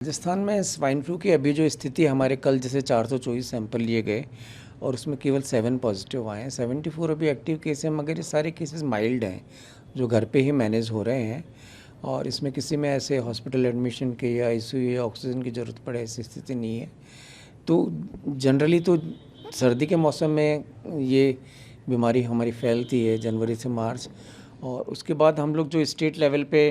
राजस्थान में swine flu की अभी जो स्थिति हमारे कल जैसे 424 सैंपल लिए गए और उसमें केवल 7 पॉजिटिव आए हैं। 74 अभी एक्टिव केस हैं, मगर ये सारे केसेस माइल्ड हैं जो घर पे ही मैनेज हो रहे हैं और इसमें किसी में ऐसे हॉस्पिटल एडमिशन के या आईसीयू या ऑक्सीजन की ज़रूरत पड़े ऐसी स्थिति नहीं है। तो जनरली तो सर्दी के मौसम में ये बीमारी हमारी फैलती है जनवरी से मार्च, और उसके बाद हम लोग जो स्टेट लेवल पे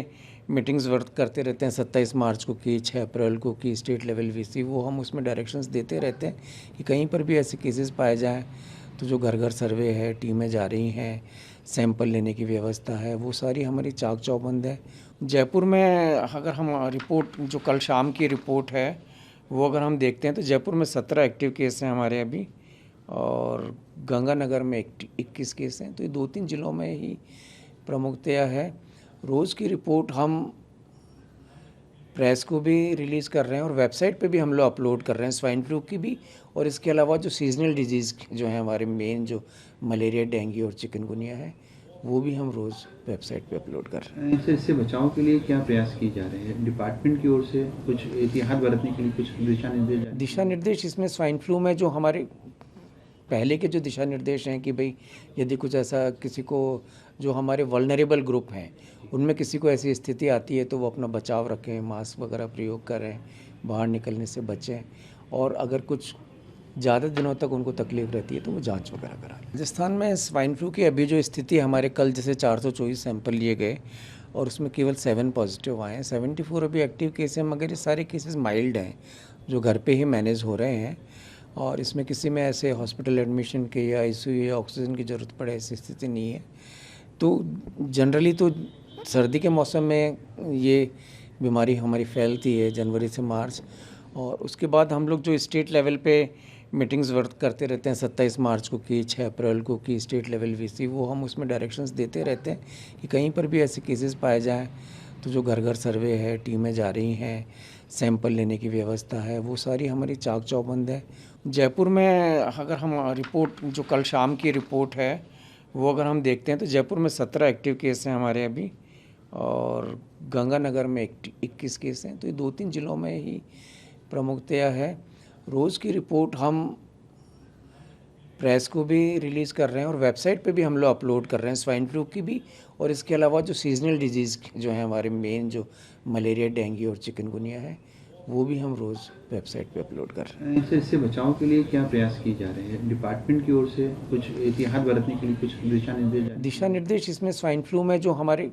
मीटिंग्स वर्क करते रहते हैं, 27 मार्च को की, 6 अप्रैल को की स्टेट लेवल वीसी, वो हम उसमें डायरेक्शंस देते रहते हैं कि कहीं पर भी ऐसे केसेस पाए जाएं तो जो घर घर सर्वे है, टीमें जा रही हैं, सैंपल लेने की व्यवस्था है, वो सारी हमारी चाक चौबंद है। जयपुर में अगर हम रिपोर्ट जो कल शाम की रिपोर्ट है वो अगर हम देखते हैं तो जयपुर में 17 एक्टिव केस हैं हमारे अभी, और गंगानगर में 21 केस हैं। तो ये 2-3 ज़िलों में ही प्रमुखतया है। रोज़ की रिपोर्ट हम प्रेस को भी रिलीज़ कर रहे हैं और वेबसाइट पे भी हम लोग अपलोड कर रहे हैं स्वाइन फ्लू की भी, और इसके अलावा जो सीजनल डिजीज़ जो है हमारे मेन, जो मलेरिया, डेंगू और चिकनगुनिया है, वो भी हम रोज़ वेबसाइट पे अपलोड कर रहे हैं। इससे बचाव के लिए क्या प्रयास किए जा रहे हैं डिपार्टमेंट की ओर से? कुछ एहतियात बरतने के लिए कुछ दिशा निर्देश इसमें स्वाइन फ्लू में जो हमारे पहले के जो दिशा निर्देश हैं कि भाई यदि कुछ ऐसा किसी को, जो हमारे वल्नरेबल ग्रुप हैं उनमें किसी को ऐसी स्थिति आती है तो वो अपना बचाव रखें, मास्क वगैरह प्रयोग करें, बाहर निकलने से बचें, और अगर कुछ ज़्यादा दिनों तक उनको तकलीफ रहती है तो वो जांच वगैरह कराएं। राजस्थान में स्वाइन फ्लू की अभी जो स्थिति हमारे कल जैसे 424 सैंपल लिए गए और उसमें केवल 7 पॉजिटिव आए हैं। 74 अभी एक्टिव केस हैं, मगर ये सारे केसेस माइल्ड हैं जो घर पे ही मैनेज हो रहे हैं, और इसमें किसी में ऐसे हॉस्पिटल एडमिशन के या आईसीयू या ऑक्सीजन की ज़रूरत पड़े ऐसी स्थिति नहीं है। तो जनरली तो सर्दी के मौसम में ये बीमारी हमारी फैलती है जनवरी से मार्च, और उसके बाद हम लोग जो स्टेट लेवल पे मीटिंग्स वर्क करते रहते हैं, 27 मार्च को की, 6 अप्रैल को की स्टेट लेवल वीसी, वो हम उसमें डायरेक्शंस देते रहते हैं कि कहीं पर भी ऐसे केसेस पाए जाएं तो जो घर घर सर्वे है, टीमें जा रही हैं, सैंपल लेने की व्यवस्था है, वो सारी हमारी चाक चौबंद है। जयपुर में अगर हम रिपोर्ट जो कल शाम की रिपोर्ट है वो अगर हम देखते हैं तो जयपुर में 17 एक्टिव केस हैं हमारे अभी, और गंगानगर में 21 केस हैं। तो ये 2-3 ज़िलों में ही प्रमुखतया है। रोज़ की रिपोर्ट हम प्रेस को भी रिलीज़ कर रहे हैं और वेबसाइट पे भी हम लोग अपलोड कर रहे हैं स्वाइन फ्लू की भी, और इसके अलावा जो सीजनल डिजीज़ जो है हमारे मेन, जो मलेरिया, डेंगू और चिकनगुनिया है, वो भी हम रोज़ वेबसाइट पे अपलोड कर रहे हैं। इससे बचाव के लिए क्या प्रयास किए जा रहे हैं डिपार्टमेंट की ओर से? कुछ एहतियात बरतने के लिए कुछ दिशा निर्देश इसमें स्वाइन फ्लू में जो हमारे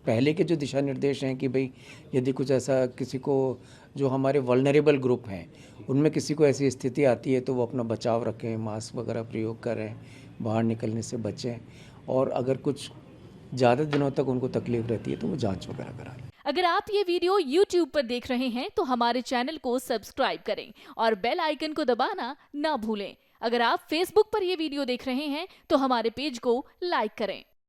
पहले के जो दिशा निर्देश हैं कि भाई यदि कुछ ऐसा किसी को, जो हमारे वल्नरेबल ग्रुप हैं उनमें किसी को ऐसी स्थिति आती है तो वो अपना बचाव रखें, मास्क वगैरह प्रयोग करें, बाहर निकलने से बचें, और अगर कुछ ज़्यादा दिनों तक उनको तकलीफ रहती है तो वो जांच वगैरह कराएं। अगर आप ये वीडियो YouTube पर देख रहे हैं तो हमारे चैनल को सब्सक्राइब करें और बेल आइकन को दबाना ना भूलें। अगर आप Facebook पर ये वीडियो देख रहे हैं तो हमारे पेज को लाइक करें।